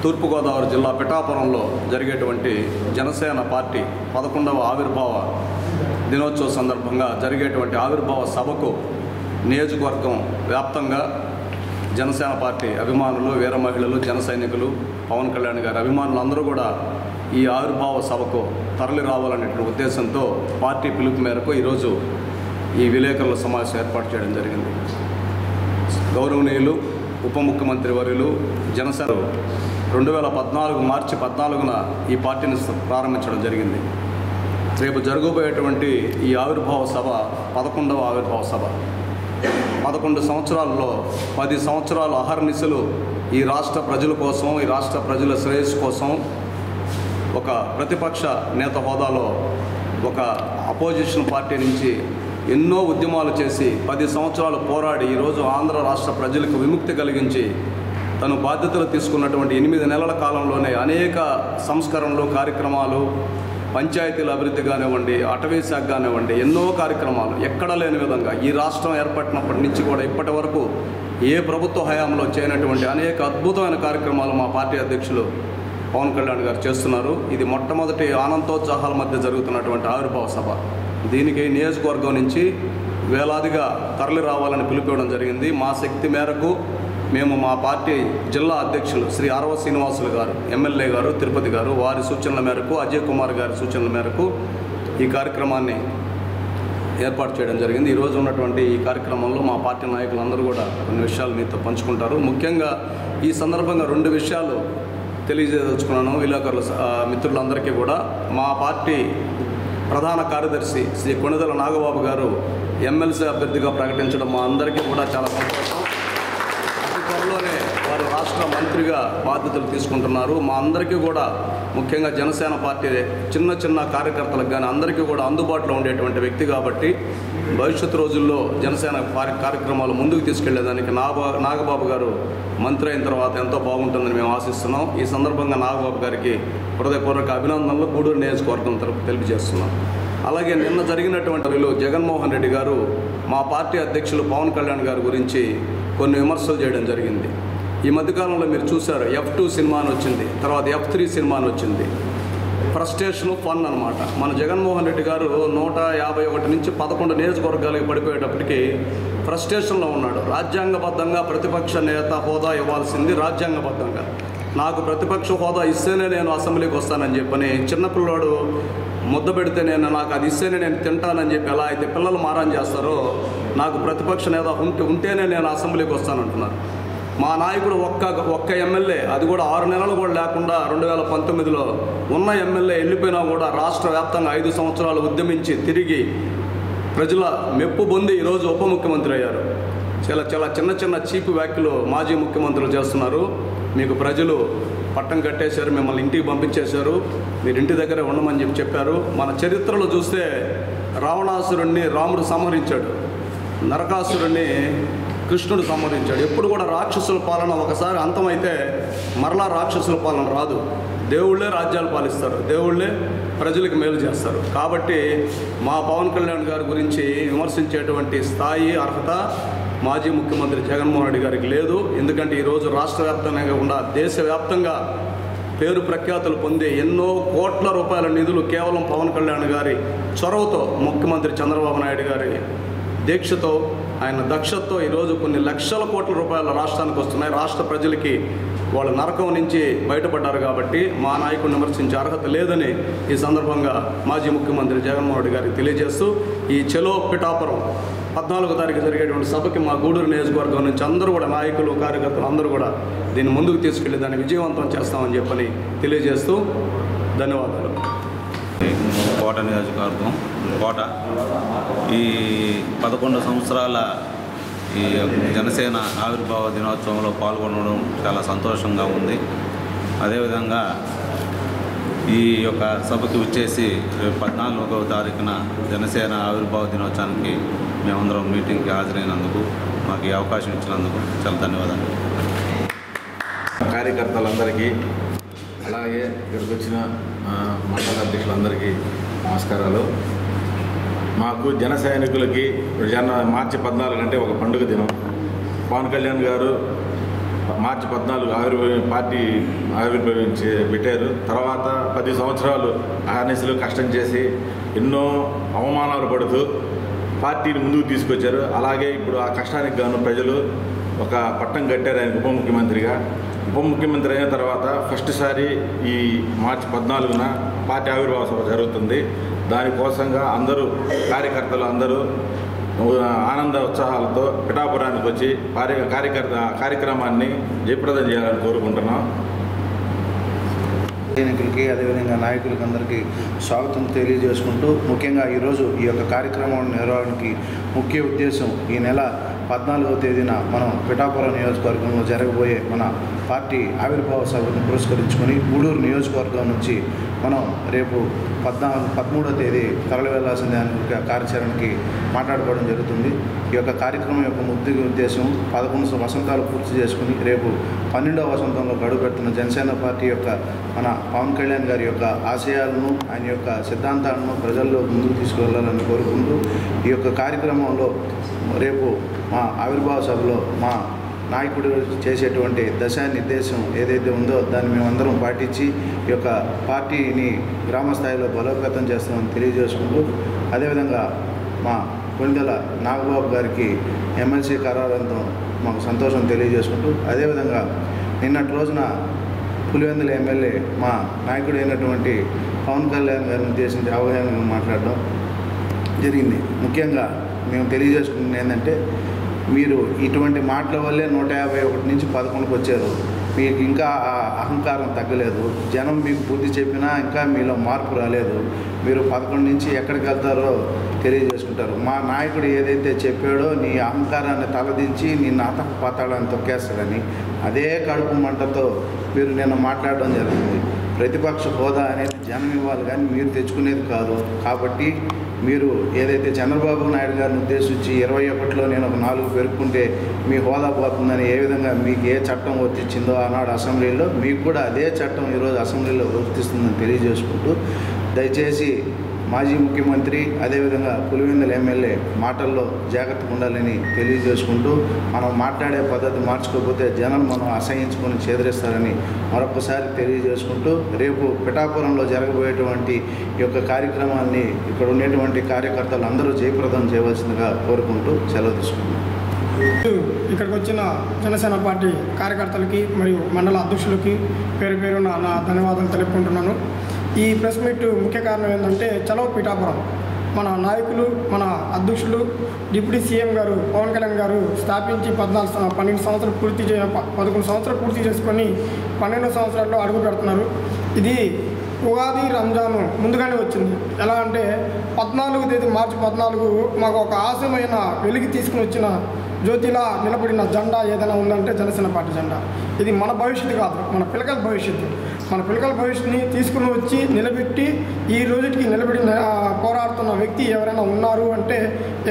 తూర్పుగోదావరి జిల్లా పిఠాపురంలో జరిగేటువంటి జనసేన పార్టీ 11వ ఆవిర్భావ దినోత్సవ సందర్భంగా జరిగేటువంటి ఆవిర్భావ సభకు నియోజకవర్గం వ్యాప్తంగా జనసేన పార్టీ అభిమానులు, వీర మహిళలు, జన సైనికులు, పవన్ కళ్యాణ్ గారి అభిమానులు అందరూ కూడా ఈ ఆవిర్భావ సభకు తరలి రావాలనేటువంటి ఉద్దేశంతో పార్టీ పిలుపు మేరకు ఈరోజు ఈ విలేకరుల సమావేశం ఏర్పాటు చేయడం జరిగింది. గౌరవనీయులు ఉప ముఖ్యమంత్రి వర్యులు జనసేన 2014 మార్చి 14న ఈ పార్టీని ప్రారంభించడం జరిగింది. రేపు జరగబోయేటువంటి ఈ ఆవిర్భావ సభ 11వ ఆవిర్భావ సభ. 11 సంవత్సరాల్లో 10 సంవత్సరాలు అహర్నిశలు ఈ రాష్ట్ర ప్రజల కోసం, ఈ రాష్ట్ర ప్రజల శ్రేయస్సు కోసం ఒక ప్రతిపక్ష నేత హోదాలో ఒక అపోజిషన్ పార్టీ నుంచి ఎన్నో ఉద్యమాలు చేసి 10 సంవత్సరాలు పోరాడి ఈరోజు ఆంధ్ర రాష్ట్ర ప్రజలకు విముక్తి కలిగించి తను బాధ్యతలు తీసుకున్నటువంటి 8 నెలల కాలంలోనే అనేక సంస్కరణలు, కార్యక్రమాలు, పంచాయతీల అభివృద్ధి కానివ్వండి, అటవీ శాఖ కానివ్వండి, ఎన్నో కార్యక్రమాలు ఎక్కడా లేని విధంగా ఈ రాష్ట్రం ఏర్పడినప్పటి నుంచి కూడా ఇప్పటి వరకు ఏ ప్రభుత్వ హయాంలో చేయనటువంటి అనేక అద్భుతమైన కార్యక్రమాలు మా పార్టీ అధ్యక్షులు పవన్ కళ్యాణ్ గారు చేస్తున్నారు. ఇది మొట్టమొదటి ఆనందోత్సాహాల మధ్య జరుగుతున్నటువంటి ఆవిర్భావ సభ. దీనికి నియోజకవర్గం నుంచి వేలాదిగా తరలి రావాలని పిలుపుకోవడం జరిగింది. మా శక్తి మేరకు మేము మా పార్టీ జిల్లా అధ్యక్షులు శ్రీ ఆర్వ శ్రీనివాసులు గారు, ఎమ్మెల్యే గారు, తిరుపతి గారు, వారి సూచనల మేరకు, అజయ్ కుమార్ గారి సూచనల మేరకు ఈ కార్యక్రమాన్ని ఏర్పాటు చేయడం జరిగింది. ఈరోజు ఉన్నటువంటి ఈ కార్యక్రమంలో మా పార్టీ నాయకులందరూ కూడా కొన్ని విషయాలు మీతో పంచుకుంటారు. ముఖ్యంగా ఈ సందర్భంగా 2 విషయాలు తెలియజేయదలుచుకున్నాను విలేకరుల మిత్రులందరికీ కూడా. మా పార్టీ ప్రధాన కార్యదర్శి శ్రీ కొణిదెల నాగబాబు గారు ఎమ్మెల్సీ అభ్యర్థిగా ప్రకటించడం మా అందరికీ కూడా చాలా సంతోషం. అతి త్వరలోనే వారు రాష్ట్ర మంత్రిగా బాధ్యతలు తీసుకుంటున్నారు. మా అందరికీ కూడా ముఖ్యంగా జనసేన పార్టీ చిన్న కార్యకర్తలకు కానీ అందరికీ కూడా అందుబాటులో ఉండేటువంటి వ్యక్తి కాబట్టి భవిష్యత్తు రోజుల్లో జనసేన కార్యక్రమాలు ముందుకు తీసుకెళ్లేదానికి నాగబాబు గారు మంత్రి అయిన తర్వాత ఎంతో బాగుంటుందని మేము ఆశిస్తున్నాం. ఈ సందర్భంగా నాగబాబు గారికి హృదయపూర్వక అభినందనలు గూడూరు నియోజకవర్గం తరపు తెలియజేస్తున్నాం. అలాగే నిన్న జరిగినటువంటి జగన్మోహన్ రెడ్డి గారు మా పార్టీ అధ్యక్షులు పవన్ కళ్యాణ్ గారి గురించి కొన్ని విమర్శలు చేయడం జరిగింది. ఈ మధ్యకాలంలో మీరు చూశారు, F2 సినిమా అని వచ్చింది, తర్వాత F3 సినిమా అని వచ్చింది. ఫ్రస్ట్రేషను, ఫన్ అనమాట. మన జగన్మోహన్ రెడ్డి గారు 151 నుంచి 11 నియోజకవర్గాలకు పడిపోయేటప్పటికీ ఫ్రస్ట్రేషన్లో ఉన్నాడు. రాజ్యాంగబద్ధంగా ప్రతిపక్ష నేత హోదా ఇవ్వాల్సింది రాజ్యాంగబద్ధంగా. నాకు ప్రతిపక్ష హోదా ఇస్తేనే నేను అసెంబ్లీకి వస్తానని చెప్పని చిన్నపిల్లాడు ముద్ద పెడితే నాకు అది ఇస్తేనే నేను తింటానని చెప్పి ఎలా అయితే పిల్లలు మారం చేస్తారో నాకు ప్రతిపక్ష నేత ఉంటేనే నేను అసెంబ్లీకి వస్తానంటున్నారు. మా నాయకుడు ఒక్క ఎమ్మెల్యే, అది కూడా 6 నెలలు కూడా లేకుండా 2019లో ఉన్న ఎమ్మెల్యే వెళ్ళిపోయినా కూడా రాష్ట్ర వ్యాప్తంగా 5 సంవత్సరాలు ఉద్యమించి తిరిగి ప్రజల మెప్పు పొంది ఈరోజు ఉప ముఖ్యమంత్రి అయ్యారు. చాలా చిన్న చీపు వ్యాఖ్యలు మాజీ ముఖ్యమంత్రులు చేస్తున్నారు. మీకు ప్రజలు పట్టం కట్టేశారు, మిమ్మల్ని ఇంటికి పంపించేశారు, మీరు ఇంటి దగ్గరే ఉండమని చెప్పారు. మన చరిత్రలో చూస్తే రావణాసురుణ్ణి రాముడు సంహరించాడు, నరకాసురుణ్ణి కృష్ణుడు సంహరించాడు. ఎప్పుడు కూడా రాక్షసుల పాలన ఒకసారి అంతమైతే మరలా రాక్షసుల పాలన రాదు. దేవుళ్ళే రాజ్యాలు పాలిస్తారు, దేవుళ్ళే ప్రజలకు మేలు చేస్తారు. కాబట్టి మా పవన్ కళ్యాణ్ గారి గురించి విమర్శించేటువంటి స్థాయి, అర్హత మాజీ ముఖ్యమంత్రి జగన్మోహన్ రెడ్డి గారికి లేదు. ఎందుకంటే ఈరోజు రాష్ట్ర వ్యాప్తంగా కాకుండా దేశవ్యాప్తంగా పేరు ప్రఖ్యాతులు పొందే ఎన్నో కోట్ల రూపాయల నిధులు కేవలం పవన్ కళ్యాణ్ గారి చొరవతో, ముఖ్యమంత్రి చంద్రబాబు నాయుడు గారి దీక్షతో, ఆయన దక్షతతో ఈరోజు కొన్ని లక్షల కోట్ల రూపాయల రాష్ట్రానికి వస్తున్నాయి. రాష్ట్ర ప్రజలకి వాళ్ళ నరకం నుంచి బయటపడ్డారు. కాబట్టి మా నాయకుడిని విమర్శించే అర్హత లేదని ఈ సందర్భంగా మాజీ ముఖ్యమంత్రి జగన్మోహన్ రెడ్డి గారికి తెలియజేస్తూ ఈ చెలో పిఠాపురం 14వ తారీఖు జరిగేటువంటి సభకి మా గూడూరు నియోజకవర్గం నుంచి అందరూ కూడా నాయకులు, కార్యకర్తలు అందరూ కూడా దీన్ని ముందుకు తీసుకెళ్లి దాన్ని విజయవంతం చేస్తామని చెప్పని తెలియజేస్తూ ధన్యవాదాలు. కోట నియోజకవర్గం కోట ఈ 11 సంవత్సరాల ఈ జనసేన ఆవిర్భావ దినోత్సవంలో పాల్గొనడం చాలా సంతోషంగా ఉంది. అదేవిధంగా ఈ యొక్క సభకి వచ్చేసి 14వ తారీఖున జనసేన ఆవిర్భావ దినోత్సవానికి మేమందరం మీటింగ్కి హాజరైనందుకు, మాకు ఈ అవకాశం ఇచ్చినందుకు చాలా ధన్యవాదాలు. కార్యకర్తలందరికీ అలాగే ఇక్కడికి వచ్చిన మండల అధ్యక్షులందరికీ నమస్కారాలు. మాకు జన సైనికులకి మార్చి 14 అంటే ఒక పండుగ దినం. పవన్ కళ్యాణ్ గారు మార్చి 14 పార్టీ ఆవిర్భవించి పెట్టారు. తర్వాత 10 సంవత్సరాలు ఆర్ఎస్లో కష్టం చేసి ఎన్నో అవమానాలు పడుతూ పార్టీని ముందుకు తీసుకొచ్చారు. అలాగే ఇప్పుడు ఆ కష్టానికి గాను ప్రజలు ఒక పట్టం కట్టారు ఆయనకు ఉప ముఖ్యమంత్రిగా. ఉప ముఖ్యమంత్రి అయిన తర్వాత ఫస్ట్ సారి ఈ మార్చి 14న పార్టీ ఆవిర్భావ సభ జరుగుతుంది. దానికోసంగా అందరూ కార్యకర్తలు అందరూ ఆనంద ఉత్సాహాలతో పిఠాపురానికి వచ్చి కార్యక్రమాన్ని జయప్రదం చేయాలని కోరుకుంటున్నాం. సైనికులకి అదేవిధంగా నాయకులకి అందరికీ స్వాగతం తెలియజేసుకుంటూ, ముఖ్యంగా ఈరోజు ఈ యొక్క కార్యక్రమం నిర్వహణకి ముఖ్య ఉద్దేశం ఈ నెల 14వ తేదీన మనం పిఠాపురం నియోజకవర్గంలో జరగబోయే మన పార్టీ ఆవిర్భావ సభను పురస్కరించుకొని గూడూరు నియోజకవర్గం నుంచి మనం రేపు 13వ తేదీ తరలి వెళ్లాల్సిన దాని కార్యాచరణకి మాట్లాడుకోవడం జరుగుతుంది. ఈ యొక్క కార్యక్రమం యొక్క ముఖ్య ఉద్దేశం 11 వసంతాలు పూర్తి చేసుకుని రేపు 12వ వసంతంలో గడువు పెడుతున్న జనసేన పార్టీ యొక్క మన పవన్ కళ్యాణ్ గారి యొక్క ఆశయాలను, ఆయన యొక్క సిద్ధాంతాలను ప్రజల్లో ముందుకు తీసుకువెళ్ళాలని కోరుకుంటూ, ఈ యొక్క కార్యక్రమంలో రేపు మా ఆవిర్భావ సభలో మా నాయకుడు చేసేటువంటి దిశానిర్దేశం ఏదైతే ఉందో దాన్ని మేమందరం పాటించి ఈ యొక్క పార్టీని గ్రామ స్థాయిలో బలోపేతం చేస్తామని తెలియజేసుకుంటూ, అదేవిధంగా మా కొణిదెల నాగబాబు గారికి ఎమ్మెల్సీ ఖరారంతో మాకు సంతోషం తెలియజేసుకుంటూ, అదేవిధంగా నిన్నటి రోజున పులివెందుల ఎమ్మెల్యే మా నాయకుడు అయినటువంటి పవన్ కళ్యాణ్ గారిని ఉద్దేశించి అవగాహన మాట్లాడడం జరిగింది. ముఖ్యంగా మేము తెలియజేసుకున్నది ఏంటంటే, మీరు ఇటువంటి మాటల వల్లే 151 నుంచి 11కి వచ్చారు. మీకు ఇంకా అహంకారం తగ్గలేదు. జనం మీకు బుద్ధి చెప్పినా ఇంకా మీలో మార్పు రాలేదు. మీరు 11 నుంచి ఎక్కడికి వెళ్తారో తెలియజేసుకుంటారు. మా నాయకుడు ఏదైతే చెప్పాడో నీ అహంకారాన్ని తలదించి నీ నాటక పాతాళాన్ని తొక్కేస్తాడని అదే కడుపు మంటతో మీరు నిన్న మాట్లాడడం జరిగింది. ప్రతిపక్ష హోదా అనేది జనం ఇవ్వాలి కానీ మీరు తెచ్చుకునేది కాదు. కాబట్టి మీరు ఏదైతే చంద్రబాబు నాయుడు గారిని ఉద్దేశించి 21లో నేను ఒక 4 పెరుక్కుంటే మీ హోదా పోతుందని ఏ విధంగా మీకు ఏ చట్టం వర్తించిందో ఆనాడు అసెంబ్లీలో, మీకు కూడా అదే చట్టం ఈరోజు అసెంబ్లీలో వర్తిస్తుందని తెలియజేసుకుంటూ, దయచేసి మాజీ ముఖ్యమంత్రి అదేవిధంగా పులివెందుల ఎమ్మెల్యే మాటల్లో జాగ్రత్తగా ఉండాలని తెలియజేసుకుంటూ, మనం మాట్లాడే పద్ధతి మార్చుకోకపోతే జనం మనం అసహించుకొని చేదరిస్తారని మరొకసారి తెలియజేసుకుంటూ, రేపు పిఠాపురంలో జరగబోయేటువంటి ఈ యొక్క కార్యక్రమాన్ని ఇక్కడ ఉండేటువంటి కార్యకర్తలు అందరూ జయప్రదం చేయవలసిందిగా కోరుకుంటూ సెలవు తీసుకుంటున్నాం. ఇక్కడికి వచ్చిన జనసేన పార్టీ కార్యకర్తలకి మరియు మండల అధ్యక్షులకి పేరు పేరున నా ధన్యవాదాలు తెలుపుకుంటున్నాను. ఈ ప్రెస్ మీట్ ముఖ్య కారణం ఏంటంటే, చలో పిఠాపురం మన నాయకులు, మన అధ్యక్షులు డిప్యూటీ సీఎం గారు పవన్ కళ్యాణ్ గారు స్థాపించి 11 సంవత్సరాలు పూర్తి చేసుకొని 12 సంవత్సరాల్లో అడుగు పెడుతున్నారు. ఇది ఉగాది రంజాను ముందుగానే వచ్చింది. ఎలా అంటే 14వ తేదీ మార్చి 14 మాకు ఒక ఆశమైన వెలికి తీసుకుని వచ్చిన జ్యోతిలా నిలబడిన జెండా ఏదైనా ఉందంటే జనసేన పార్టీ జెండా. ఇది మన భవిష్యత్తు కాదు, మన పిల్లకాయల భవిష్యత్తు. మన పిల్లకాయల భవిష్యత్తుని తీసుకుని వచ్చి నిలబెట్టి ఈ రోజుకి నిలబడి పోరాడుతున్న వ్యక్తి ఎవరైనా ఉన్నారు అంటే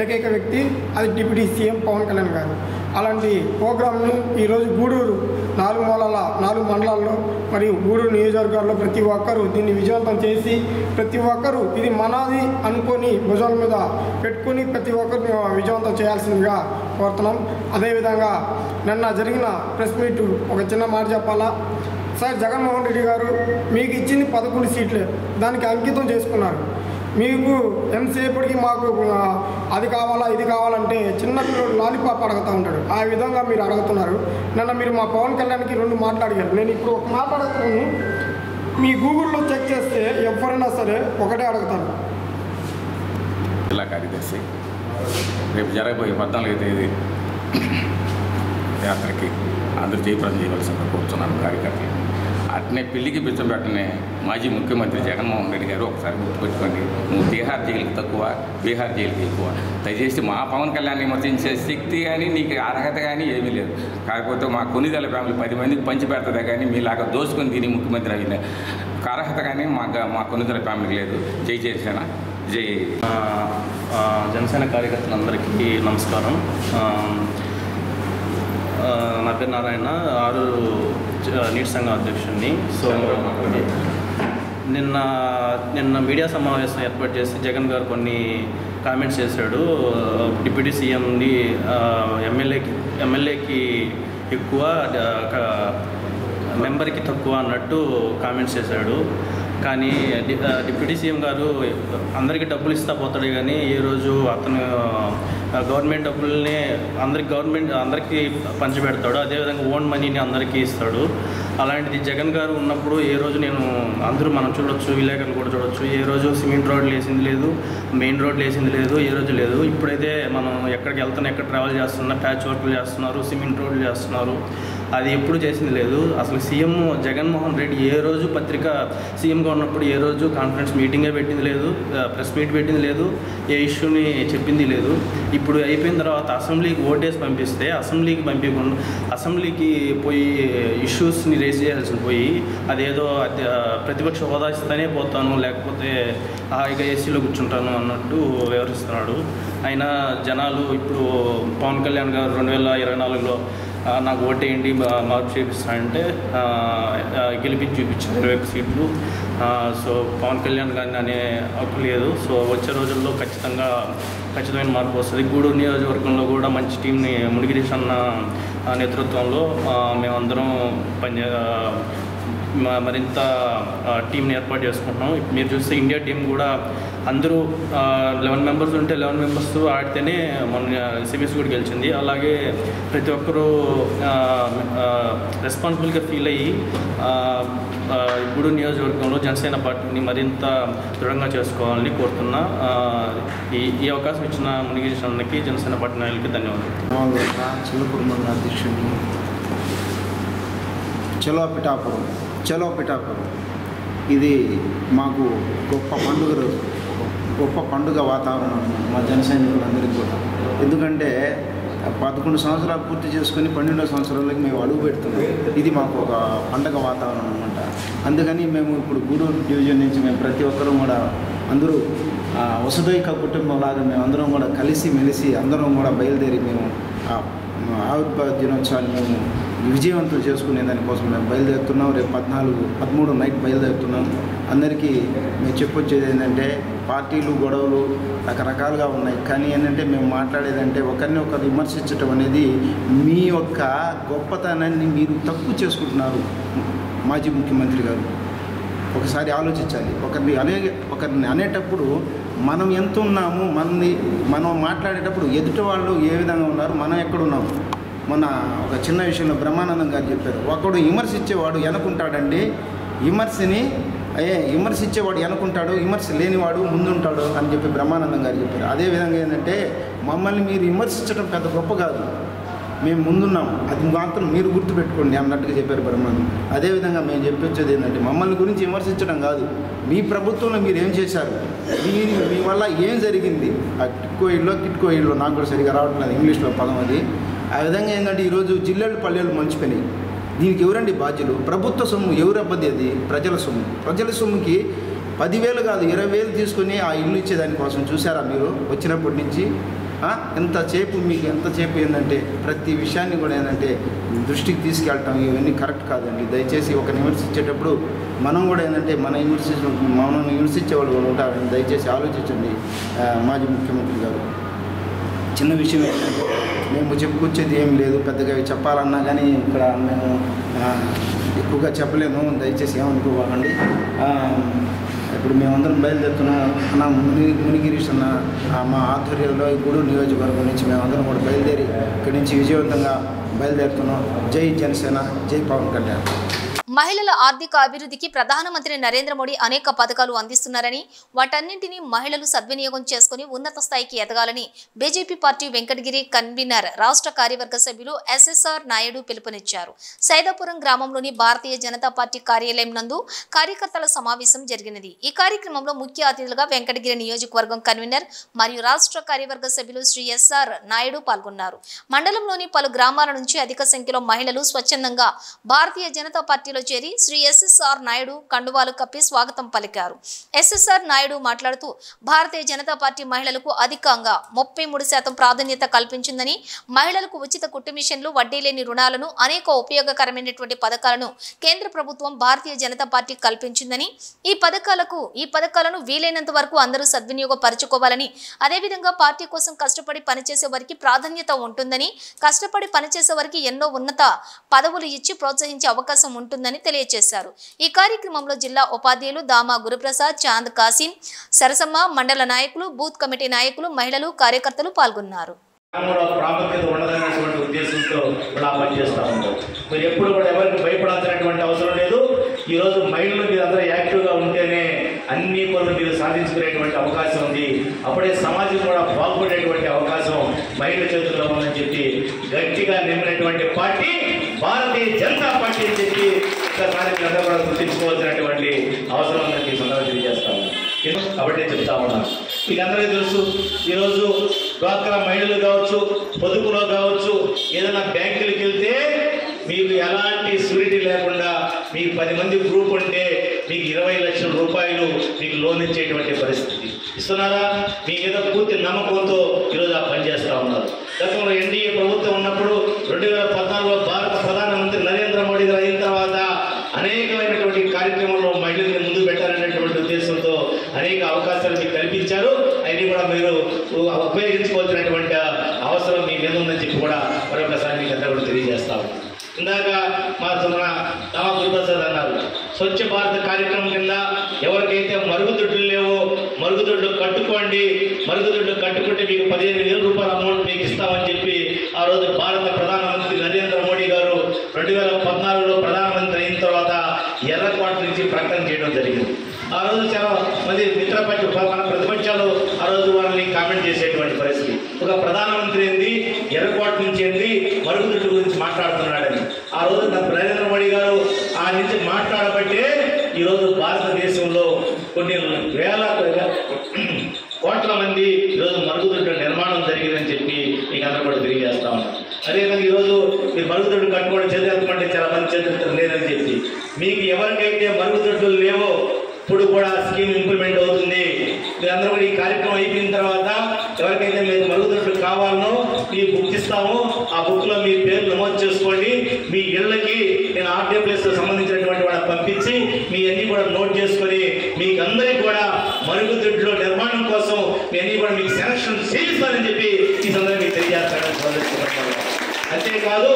ఏకైక వ్యక్తి అది డిప్యూటీ సీఎం పవన్ కళ్యాణ్ గారు. అలాంటి ప్రోగ్రాంను ఈరోజు గూడూరు 4 మూలాల 4 మండలాల్లో మరియు గూడూరు నియోజకవర్గాల్లో ప్రతి ఒక్కరూ దీన్ని విజయవంతం చేసి, ప్రతి ఒక్కరూ ఇది మనది అనుకొని భుజాల మీద పెట్టుకొని ప్రతి ఒక్కరిని విజయవంతం చేయాల్సిందిగా కోరుతున్నాం. అదేవిధంగా నిన్న జరిగిన ప్రెస్ మీట్ ఒక చిన్న మాట చెప్పాలా సార్, జగన్మోహన్ రెడ్డి గారు మీకు ఇచ్చింది 11 సీట్లే, దానికి అంకితం చేసుకున్నారు. మీకు ఎంతసేపటికి మాకు అది కావాలా ఇది కావాలంటే చిన్నపిల్లడు లాలీపాప్ అడుగుతూ ఉంటాడు, ఆ విధంగా మీరు అడుగుతున్నారు. నిన్న మీరు మా పవన్ కళ్యాణ్కి 2 మాట్లాడారు. నేను ఇప్పుడు ఒక మాట అడుగుతున్నాను, మీ గూగుల్లో చెక్ చేస్తే ఎవరైనా సరే ఒకటే అడుగుతారు. జిల్లా కార్యదర్శి రేపు జరగబోయే 14వ తేదీ యాత్రకి అందరూ జయప్రదం చేయవలసిందిగా కోరుతున్నాను కార్యకర్తలు. అట్నే పెళ్లికి బిచ్చం పెట్టనే మాజీ ముఖ్యమంత్రి జగన్మోహన్ రెడ్డి గారు ఒకసారి గుర్తుపెట్టుకోండి, నువ్వు తీహార్ జైలుకి తక్కువ, బీహార్ జైలుకి ఎక్కువ. దయచేసి మా పవన్ కళ్యాణ్ విమర్శించే శక్తి కానీ నీకు అర్హత కానీ ఏమీ లేదు. కాకపోతే మా కొనిదెల ఫ్యామిలీ 10 మందికి పంచి పెడతా కానీ మీలాగా దోసుకొని తిని ముఖ్యమంత్రి అయిన అర్హత కానీ మా కొనిదెల ఫ్యామిలీకి లేదు. జై జనసేన, జై జనసేన కార్యకర్తలందరికీ నమస్కారం. నా పేరు నారాయణ, 6 నీటి సంఘం అధ్యక్షుడిని. సో నిన్న మీడియా సమావేశం ఏర్పాటు చేసి జగన్ గారు కొన్ని కామెంట్స్ చేశాడు. డిప్యూటీ సీఎంని ఎమ్మెల్యేకి ఎక్కువ మెంబర్కి తక్కువ అన్నట్టు కామెంట్స్ చేశాడు. కానీ డిప్యూటీ సీఎం గారు అందరికీ డబ్బులు ఇస్తా పోతాడు, కానీ ఈరోజు అతను గవర్నమెంట్ డబ్బుల్ని అందరికీ పంచిపెడతాడు. అదేవిధంగా ఓన్ మనీని అందరికీ ఇస్తాడు. అలాంటిది జగన్ గారు ఉన్నప్పుడు ఏ రోజు అందరూ మనం చూడొచ్చు, విలేకరులు కూడా చూడొచ్చు, ఏ రోజు సిమెంట్ రోడ్లు వేసింది లేదు, మెయిన్ రోడ్లు వేసింది లేదు, ఏ రోజు లేదు. ఇప్పుడైతే మనం ఎక్కడికి వెళ్తున్నా, ఎక్కడ ట్రావెల్ చేస్తున్నా ప్యాచ్ వర్క్లు చేస్తున్నారు, సిమెంట్ రోడ్లు చేస్తున్నారు. అది ఎప్పుడు చేసింది లేదు. అసలు సీఎం జగన్మోహన్ రెడ్డి ఏ రోజు సీఎంగా ఉన్నప్పుడు ఏ రోజు కాన్ఫరెన్స్ మీటింగే పెట్టింది లేదు, ప్రెస్ మీట్ పెట్టింది లేదు, ఏ ఇష్యూని చెప్పింది లేదు. ఇప్పుడు అయిపోయిన తర్వాత అసెంబ్లీకి ఓటేసి పంపిస్తే అసెంబ్లీకి పోయి ఇష్యూస్ని రేస్ చేయాల్సి పోయి అదేదో ప్రతిపక్ష హోదా ఇస్తేనే పోతాను, లేకపోతే హాయిగా ఏసీలో కూర్చుంటాను అన్నట్టు వివరిస్తున్నాడు. అయినా జనాలు ఇప్పుడు పవన్ కళ్యాణ్ గారు 2024లో నాకు ఓటేయండి మార్పు చేపిస్తానంటే గెలిపించి చూపించారు 20 సీట్లు. సో పవన్ కళ్యాణ్ గారిని అనే హక్కు లేదు. సో వచ్చే రోజుల్లో ఖచ్చితమైన మార్పు వస్తుంది. గూడూరు నియోజకవర్గంలో కూడా మంచి టీంని మునిగిరీష్ అన్న నేతృత్వంలో మేమందరం మరింత టీంని ఏర్పాటు చేసుకుంటున్నాం. మీరు చూస్తే ఇండియా టీం కూడా అందరూ 11 మెంబర్స్ ఉంటే 11 మెంబర్స్ ఆడితేనే మన సెమీస్ కూడా గెలిచింది. అలాగే ప్రతి ఒక్కరూ రెస్పాన్సిబుల్గా ఫీల్ అయ్యి గూడూరు నియోజకవర్గంలో జనసేన పార్టీని మరింత దృఢంగా చేసుకోవాలని కోరుతున్నా. ఈ అవకాశం ఇచ్చిన మునిగిరీష్ అన్నకి, జనసేన పార్టీ నాయకులకి ధన్యవాదాలు. చిల్లపూర్ మండల అధ్యక్షుడిని. చలో పిఠాపురం ఇది మాకు గొప్ప పండుగ రోజు, గొప్ప పండుగ వాతావరణం మా జన సైనికులందరికీ కూడా. ఎందుకంటే 11 సంవత్సరాలు పూర్తి చేసుకుని 12వ సంవత్సరాలకి మేము అడుగు పెడుతున్నాం. ఇది మాకు ఒక పండగ వాతావరణం అనమాట. అందుకని మేము ఇప్పుడు గూడూరు డివిజన్ నుంచి మేము ప్రతి ఒక్కరూ కూడా అందరూ వసుదైక కుటుంబం లాగా మేము అందరం కూడా కలిసి మెలిసి అందరం కూడా బయలుదేరి మేము ఆవిర్భావ దినోత్సవాన్ని మేము విజయవంతం చేసుకునే దానికోసం మేము బయలుదేరుతున్నాం. రేపు 13 నైట్ బయలుదేరుతున్నాం. అందరికీ మేము చెప్పొచ్చేది ఏంటంటే పార్టీలు గొడవలు రకరకాలుగా ఉన్నాయి, కానీ ఏంటంటే మేము మాట్లాడేదంటే ఒకరిని ఒకరు విమర్శించడం అనేది మీ యొక్క గొప్పతనాన్ని మీరు తప్పు చేసుకుంటున్నారు. మాజీ ముఖ్యమంత్రి గారు ఒకసారి ఆలోచించాలి. ఒకరిని అనేటప్పుడు మనం ఎంత ఉన్నాము, మనం మాట్లాడేటప్పుడు ఎదుటి వాళ్ళు ఏ విధంగా ఉన్నారు, మనం ఎక్కడున్నాము. మొన్న ఒక చిన్న విషయంలో బ్రహ్మానందం గారు చెప్పారు, ఒకడు విమర్శించేవాడు వెనకుంటాడండి, విమర్శించేవాడు వెనకుంటాడు, విమర్శ లేనివాడు ముందుంటాడు అని చెప్పి బ్రహ్మానందం గారు చెప్పారు. అదేవిధంగా ఏంటంటే మమ్మల్ని మీరు విమర్శించడం పెద్ద గొప్ప కాదు, మేము ముందున్నాం, అది మాత్రం మీరు గుర్తుపెట్టుకోండి అన్నట్టుగా చెప్పారు బ్రహ్మానందం. అదేవిధంగా మేము చెప్పొచ్చేది ఏంటంటే మమ్మల్ని గురించి విమర్శించడం కాదు, మీ ప్రభుత్వంలో మీరు ఏం చేశారు, మీ వల్ల ఏం జరిగింది. ఆ కిట్కో ఇల్లు నాకు కూడా సరిగా రావట్లేదు ఇంగ్లీష్లో పదం అది. ఆ విధంగా ఏంటంటే ఈరోజు జిల్లాలు పల్లెలు మంచిపోయినాయి. దీనికి ఎవరండి బాధ్యులు? ప్రభుత్వ సొమ్ము ఎవరు అబ్బది? అది ప్రజల సొమ్ము. ప్రజల సొమ్ముకి 10,000 కాదు 20,000 తీసుకుని ఆ ఇల్లు ఇచ్చేదానికోసం చూసారా మీరు వచ్చినప్పటి నుంచి? మీకు ఎంతసేపు ఏంటంటే ప్రతి విషయాన్ని కూడా ఏంటంటే దృష్టికి తీసుకెళ్ళటం ఇవన్నీ కరెక్ట్ కాదండి. దయచేసి ఒక విమర్శించేటప్పుడు మనం కూడా ఏంటంటే మనం విమర్శించేవాళ్ళు కూడా ఉంటారని దయచేసి ఆలోచించండి మాజీ ముఖ్యమంత్రి గారు. చిన్న విషయం ఏంటంటే మేము చెప్పుకొచ్చేది ఏం లేదు, పెద్దగా చెప్పాలన్నా కానీ ఇక్కడ మేము ఎక్కువగా చెప్పలేను, దయచేసి ఏమనుకోవాలండి. ఇప్పుడు మేమందరం బయలుదేరుతున్నాం. మునిగిరీష్ అన్న మా ఆధ్వర్యంలో గూడూరు నియోజకవర్గం నుంచి మేమందరం కూడా బయలుదేరి ఇక్కడి నుంచి విజయవంతంగా బయలుదేరుతున్నాం. జై జనసేన, జై పవన్ కళ్యాణ్. మహిళల ఆర్థిక అభివృద్ధికి ప్రధానమంత్రి నరేంద్ర మోడీ అనేక పథకాలు అందిస్తున్నారని, వాటన్నింటినీ మహిళలు సద్వినియోగం చేసుకుని ఉన్నత స్థాయికి ఎదగాలని బీజేపీ పార్టీ వెంకటగిరి కన్వీనర్ రాష్ట్ర కార్యవర్గ సభ్యులు ఎస్ఎస్ఆర్ నాయుడు పిలుపునిచ్చారు. సైదాపురం గ్రామంలోని భారతీయ జనతా పార్టీ కార్యాలయం నందు కార్యకర్తల సమావేశం జరిగినది. ఈ కార్యక్రమంలో ముఖ్య అతిథులుగా వెంకటగిరి నియోజకవర్గం కన్వీనర్ మరియు రాష్ట్ర కార్యవర్గ సభ్యులు శ్రీ ఎస్ఆర్ నాయుడు పాల్గొన్నారు. మండలంలోని పలు గ్రామాల నుంచి అధిక సంఖ్యలో మహిళలు స్వచ్ఛందంగా భారతీయ జనతా పార్టీలో చేరి శ్రీ ఎస్ఎస్ఆర్ నాయుడు కండువాలు కప్పి స్వాగతం పలికారు. ఎస్ఎస్ఆర్ నాయుడు మాట్లాడుతూ భారతీయ జనతా పార్టీ మహిళలకు అధికంగా 33% ప్రాధాన్యత కల్పించిందని, మహిళలకు ఉచిత కుట్టు మిషన్లు, వడ్డీ లేని రుణాలను, అనేక ఉపయోగకరమైనటువంటి పథకాలను కేంద్ర ప్రభుత్వం భారతీయ జనతా పార్టీ కల్పించిందని, ఈ పథకాలను వీలైనంత వరకు అందరూ సద్వినియోగపరచుకోవాలని, అదేవిధంగా పార్టీ కోసం కష్టపడి పనిచేసే వారికి ప్రాధాన్యత ఉంటుందని, కష్టపడి పనిచేసే వారికి ఎన్నో ఉన్నత పదవులు ఇచ్చి ప్రోత్సహించే అవకాశం ఉంటుందని తెలియజేశారు. ఈ కార్యక్రమంలో జిల్లా ఉపాధ్యాయులు దామా గురుప్రసాద్, చాంద్ కాసిం, సరసమ్మ, మండల నాయకులు, బూత్ కమిటీ నాయకులు, మహిళలు, కార్యకర్తలు పాల్గొన్నారు. ప్రాముఖ్యత ఉండదనేటువంటి ఉద్దేశంతో ఇలా పనిచేస్తూ ఉంటాం. మీరు ఎప్పుడు కూడా ఎవరికి భయపడాల్సినటువంటి అవసరం లేదు. ఈరోజు మహిళలు మీరు అందరూ యాక్టివ్గా ఉంటేనే అన్ని పనులు మీరు సాధించుకునేటువంటి అవకాశం ఉంది. అప్పుడే సమాజం కూడా బాగుపడేటువంటి అవకాశం మహిళల చేతుల్లో ఉందని చెప్పి గట్టిగా నింపినటువంటి పార్టీ భారతీయ జనతా పార్టీ అని చెప్పి ఒక్కసారి అందరూ కూడా గుర్తించుకోవాల్సినటువంటి అవసరం ఉందని ఈ సందర్భంగా తెలియజేస్తాము. కాబట్టి చెప్తా ఉన్నాను. మీకు అందరికీ తెలుసు, ఈరోజు డ్వాక్రా మహిళలు కావచ్చు, పొదుపులో కావచ్చు, ఏదైనా బ్యాంకులకు వెళ్తే మీకు ఎలాంటి సూరిటీ లేకుండా మీకు 10 మంది గ్రూప్ ఉంటే మీకు 20 లక్షల రూపాయలు మీకు లోన్ ఇచ్చేటువంటి పరిస్థితి ఇస్తున్నారా? మీ మీద పూర్తి నమ్మకంతో ఈరోజు ఆ పని చేస్తూ ఉన్నారు. గతంలో ఎన్డీఏ ప్రభుత్వం ఉన్నప్పుడు 2014లో భారత ప్రధానమంత్రి నరేంద్ర మోడీ గారు అయిన తర్వాత అనేకమైనటువంటి కార్యక్రమంలో మహిళల్ని ముందు పెట్టాలనేటువంటి ఉద్దేశంతో అనేక అవకాశాలు మీకు కల్పించారు. అవి కూడా మీరు ఉపయోగించుకోవాల్సినటువంటి అవసరం మీ మీద ఉందని చెప్పి కూడా మరొకసారి మీకు అంతా కూడా తెలియజేస్తాము. ఇందాక మా దామా గురుప్రసాద్ అన్నారు, స్వచ్ఛ భారత్ కార్యక్రమం కింద ఎవరికైతే మరుగుదొడ్లు లేవో మరుగుదొడ్లు కట్టుకోండి, మరుగుదొడ్లు కట్టుకుంటే మీకు 15,000 రూపాయల అమౌంట్ మీకు ఇస్తామని చెప్పి ఆ రోజు భారత ప్రధానమంత్రి నరేంద్ర మోడీ గారు 2014లో ప్రధానమంత్రి అయిన తర్వాత ఎర్రకోట నుంచి ప్రకటన చేయడం జరిగింది. ఆ రోజు చాలా మంది మన ప్రతిపక్షాలు ఆ రోజు వాళ్ళని కామెంట్ చేసేటువంటి పరిస్థితి. ఒక ప్రధానమంత్రి ఏంది, ఎర్రకోట నుంచి ఏంది, మరుగుదొడ్డు గురించి మాట్లాడుతున్నాడని. ఆ రోజు నరేంద్ర మోడీ గారు ఆ నుంచి మాట్లాడబట్టే ఈరోజు భారతదేశంలో కొన్ని వేల కోట్ల మంది ఈరోజు మరుగుదొడ్డు నిర్మాణం జరిగిందని చెప్పి మీకు అందరూ కూడా తెలియజేస్తా ఉన్నారు. అదేవిధంగా ఈరోజు మీరు మరుగుదొడ్డు కట్టుకోవడం చేతుమంటే చాలా మంది చేతులు లేదని చెప్పి మీకు ఎవరికైతే మరుగుదొడ్డులు లేవో ఇప్పుడు కూడా స్కీమ్ ఇంప్లిమెంట్ అవుతుంది. మీరందరూ కూడా ఈ కార్యక్రమం అయిపోయిన తర్వాత ఎవరికైతే మీకు మరుగుదొడ్లు కావాలనో మీ బుక్ ఇస్తామో ఆ బుక్లో మీ పేరు నమోదు చేసుకోండి. మీ ఇళ్ళకి నేను ఆర్టీఎఫ్ఎస్ సంబంధించినటువంటి వాళ్ళకి పంపించి మీ అన్ని కూడా నోట్ చేసుకొని మీకు అందరికీ కూడా మరుగుదొడ్లు నిర్మాణం కోసం మీ అన్ని కూడా మీకు సెలక్షన్ చేయిస్తారని చెప్పి ఈ సందర్భంగా మీకు తెలియజేస్తారని. అంతేకాదు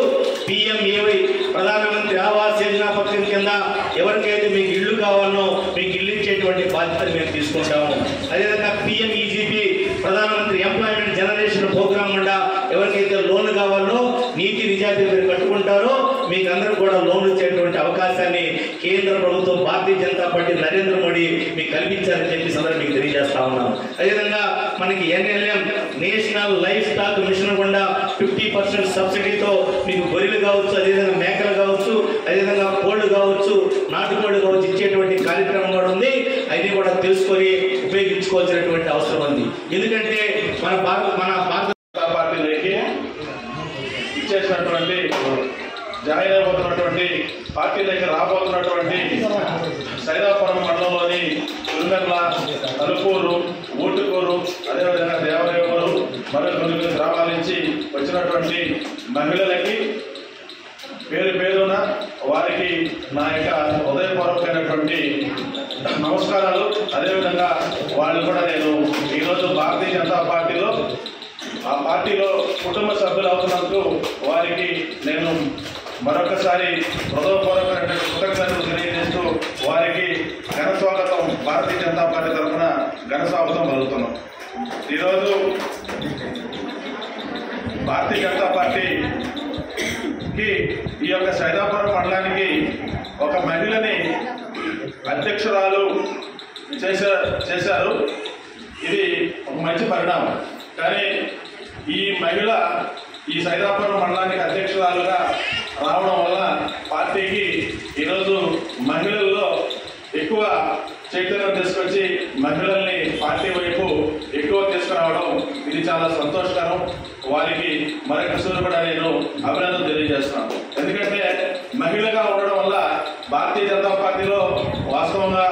PMAY ప్రధానమంత్రి ఆవాస్ యోజన పథకం కింద ఎవరికైతే మీకు ఇల్లు కావాలనో మీకు ఇల్లు ఇచ్చేటువంటి బాధ్యతను మేము తీసుకుంటాము. అదేవిధంగా PMEGP ప్రధానమంత్రి ఎంప్లాయ్మెంట్ జనరేషన్ ప్రోగ్రామ్ గుండా ఎవరికైతే లోన్లు కావాలనో నీతి నిజాయితీ మీరు కట్టుకుంటారో మీకు అందరూ కూడా లోన్లు ఇచ్చేటువంటి అవకాశాన్ని కేంద్ర ప్రభుత్వం భారతీయ జనతా పార్టీ నరేంద్ర మోడీ మీకు కల్పించారని చెప్పి సందర్భంగా మీకు తెలియజేస్తా ఉన్నాం. అదేవిధంగా మనకి NLM national livestock mission గుండా 50% సబ్సిడీతో మీకు గొర్రెలు కావచ్చు, అదేవిధంగా మేకలు కావచ్చు, అదేవిధంగా కోళ్ళు కావచ్చు, నాటుకోళ్ళు కావచ్చు ఇచ్చేటువంటి కార్యక్రమం కూడా ఉంది. అది కూడా తెలుసుకొని ఉపయోగించుకోవాల్సినటువంటి అవసరం ఉంది. ఎందుకంటే మన భారత పార్టీలోకి ఇచ్చేసినటువంటి జాయిన్ అయిపోతున్నటువంటి పార్టీలోకి రాబోతున్నటువంటి సైదాపురం మండలంలోని ఉల్మెర్ల, తలుపూరు, ఊటుకూరు, అదేవిధంగా దేవరేవూరు మరియు కొన్ని గ్రామాల నుంచి వచ్చినటువంటి మహిళలకి పేరు పేరున వారికి నా యొక్క హృదయపూర్వకమైనటువంటి నమస్కారాలు. అదేవిధంగా వాళ్ళు కూడా నేను ఈరోజు భారతీయ జనతా పార్టీలో ఆ పార్టీలో కుటుంబ సభ్యులు అవుతున్నందుకు వారికి నేను మరొకసారి హృదయపూర్వకమైన కృతజ్ఞతలు తెలియజేస్తూ వారికి ఘన స్వాగతం భారతీయ జనతా పార్టీ తరఫున ఘన స్వాగతం పలుకుతున్నాం. ఈరోజు భారతీయ జనతా పార్టీకి ఈ యొక్క సైదాపురం మండలానికి ఒక మహిళని అధ్యక్షురాలు చేశారు. ఇది ఒక మంచి పరిణామం. కానీ ఈ మహిళ ఈ సైదాపురం మండలానికి అధ్యక్షురాలుగా రావడం వల్ల పార్టీకి ఈరోజు మహిళల్లో ఎక్కువ చైతన్యం తీసుకొచ్చి మహిళల్ని పార్టీ వైపు ఎక్కువ తీసుకురావడం ఇది చాలా సంతోషకరం. వారికి మరొకసారి కూడా నేను అభినందన తెలియజేస్తున్నాను. ఎందుకంటే మహిళగా ఉండడం వల్ల భారతీయ జనతా పార్టీలో వాస్తవంగా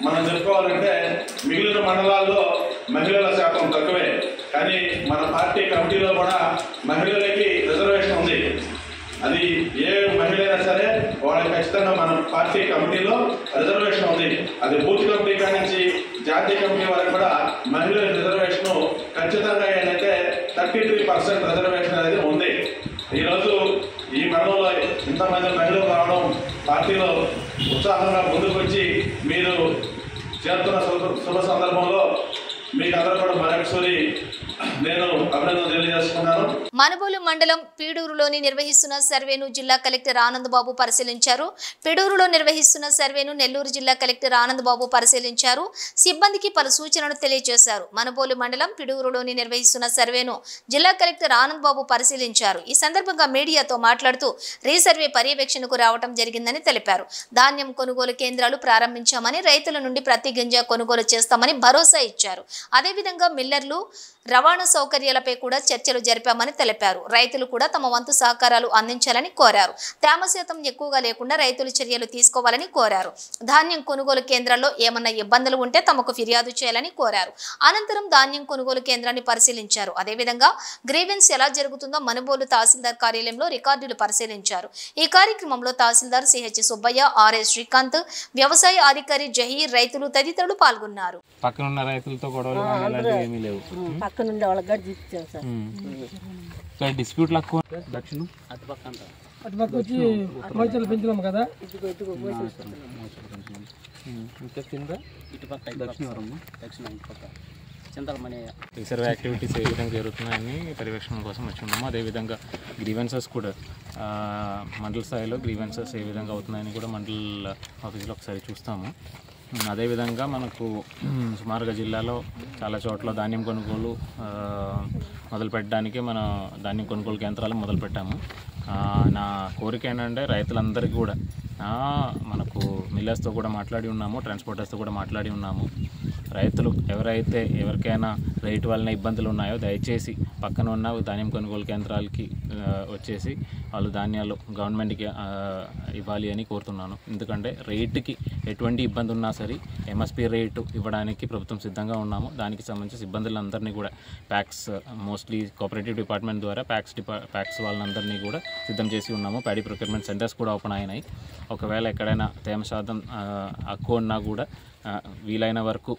మనం చెప్పుకోవాలంటే మిగిలిన మండలాల్లో మహిళల శాతం తక్కువే. కానీ మన పార్టీ కమిటీలో కూడా మహిళలకి రిజర్వేషన్ ఉంది. అది ఏ మహిళ అయినా సరే వాళ్ళకి ఖచ్చితంగా మన పార్టీ కమిటీలో రిజర్వేషన్ ఉంది. అది బూత్ కమిటీ కాడి నుంచి జాతీయ కమిటీ వరకు కూడా మహిళల రిజర్వేషన్ ఖచ్చితంగా ఏంటంటే 33% రిజర్వేషన్ అనేది ఉంది. ఈరోజు ఈ మండలంలో ఇంతమంది మహిళలు రావడం పార్టీలో ఉత్సాహంగా ముందుకు వచ్చి మీరు చేరుతున్న శుభ సందర్భంలో మీకు అందరూ కూడా మరొకసారి నేను అభినందన తెలియజేస్తున్నాను. మనుబోలు మండలం పీడూరులోని నిర్వహిస్తున్న సర్వేను జిల్లా కలెక్టర్ ఆనంద్ బాబు పరిశీలించారు. పీడూరులో నిర్వహిస్తున్న సర్వేను నెల్లూరు జిల్లా కలెక్టర్ ఆనంద్ బాబు పరిశీలించారు. సిబ్బందికి పలు సూచనలు తెలియజేశారు. మనుబోలు మండలం పీడూరులోని నిర్వహిస్తున్న సర్వేను జిల్లా కలెక్టర్ ఆనంద్ బాబు పరిశీలించారు. ఈ సందర్భంగా మీడియాతో మాట్లాడుతూ రీసర్వే పర్యవేక్షణకు రావడం జరిగిందని తెలిపారు. ధాన్యం కొనుగోలు కేంద్రాలు ప్రారంభించామని, రైతుల నుండి ప్రతి గింజ కొనుగోలు చేస్తామని భరోసా ఇచ్చారు. అదేవిధంగా మిల్లర్లు రవాణా సౌకర్యాలపై కూడా చర్చలు జరిపామని తెలిపారు. రైతులు కూడా తమ వంతు సహకారాలు అందించాలని కోరారు. తేమ శాతం ఎక్కువగా లేకుండా రైతులు చర్యలు తీసుకోవాలని కోరారు. ధాన్యం కొనుగోలు కేంద్రాల్లో ఏమన్నా ఇబ్బందులు ఉంటే తమకు ఫిర్యాదు చేయాలని కోరారు. అనంతరం ధాన్యం కొనుగోలు కేంద్రాన్ని పరిశీలించారు. అదేవిధంగా గ్రీవెన్స్ ఎలా జరుగుతుందో మనుబోలు తహసీల్దార్ కార్యాలయంలో రికార్డులు పరిశీలించారు. ఈ కార్యక్రమంలో తహసీల్దార్ సిహెచ్ సుబ్బయ్య, ఆర్ఎస్ శ్రీకాంత్, వ్యవసాయ అధికారి జహీర్, రైతులు తదితరులు పాల్గొన్నారు. పక్కనున్న రైతులతో గొడవలు ఏమీ లేవు. పక్కన ఉండే వాళ్ళకి కూడా చూపించాం సార్. డిస్ప్యూట్లు ఎక్కువ దక్షిణం అటుపక్క వచ్చి మైచలు పెంచినాం కదా, ఇంకా కింద ఇటుపక్క దక్షిణ ఇటుపక్క చింతలమనే రీసర్వే యాక్టివిటీస్ ఏ విధంగా జరుగుతున్నాయని పర్యవేక్షణ కోసం వచ్చి ఉన్నాము. అదేవిధంగా గ్రీవెన్సెస్ కూడా మండల స్థాయిలో గ్రీవెన్సెస్ ఏ విధంగా అవుతున్నాయని కూడా మండల ఆఫీసులో ఒకసారి చూస్తాము. అదేవిధంగా మనకు సుమారుగా జిల్లాలో చాలా చోట్ల ధాన్యం కొనుగోలు మొదలు పెట్టడానికి మన ధాన్యం కొనుగోలు కేంద్రాలు మొదలుపెట్టాము. నా కోరిక ఏంటంటే రైతులందరికీ కూడా మనకు మిల్లర్స్తో కూడా మాట్లాడి ఉన్నాము, ట్రాన్స్పోర్టర్స్తో కూడా మాట్లాడి ఉన్నాము. రైతులు ఎవరికైనా రేటు వలన ఇబ్బందులు ఉన్నాయో దయచేసి పక్కన ఉన్న ధాన్యం కొనుగోలు కేంద్రాలకి వచ్చేసి వాళ్ళు ధాన్యాలు గవర్నమెంట్కి ఇవ్వాలి అని కోరుతున్నాను. ఎందుకంటే రేటుకి ఎటువంటి ఇబ్బంది ఉన్నా సరే ఎంఎస్పీ రేటు ఇవ్వడానికి ప్రభుత్వం సిద్ధంగా ఉన్నాము. దానికి సంబంధించిన సిబ్బందులందరినీ కూడా ప్యాక్స్ మోస్ట్లీ కోఆపరేటివ్ డిపార్ట్మెంట్ ద్వారా ప్యాక్స్ వాళ్ళందరినీ కూడా సిద్ధం చేసి ఉన్నాము. ప్యాడీ ప్రొక్యూర్మెంట్ సెంటర్స్ కూడా ఓపెన్ అయినాయి. ఒకవేళ ఎక్కడైనా తేమ శాతం ఎక్కువ ఉన్నా కూడా వీలైన వరకు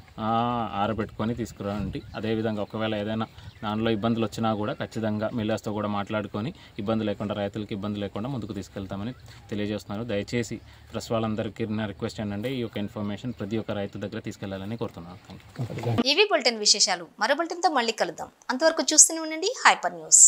ఆరబెట్టుకొని తీసుకురండి. అదేవిధంగా ఒకవేళ ఏదైనా దానిలో ఇబ్బందులు వచ్చినా కూడా ఖచ్చితంగా మిల్లర్స్తో కూడా మాట్లాడుకొని ఇబ్బంది లేకుండా రైతులకి ఇబ్బంది లేకుండా ముందుకు తీసుకెళ్తామని తెలియజేస్తున్నారు. దయచేసి ప్రెస్ వాళ్ళందరికీ నా రిక్వెస్ట్ ఏంటంటే ఈ యొక్క ఇన్ఫర్మేషన్ ప్రతి ఒక్క రైతు దగ్గర తీసుకెళ్లాలని కోరుతున్నాను. Thank you. ఇవి బులెటిన్ విశేషాలు. మరో బులెటిన్తో మళ్ళీ కలుద్దాం. అంతవరకు చూస్తూనే ఉండండి హైపర్ న్యూస్.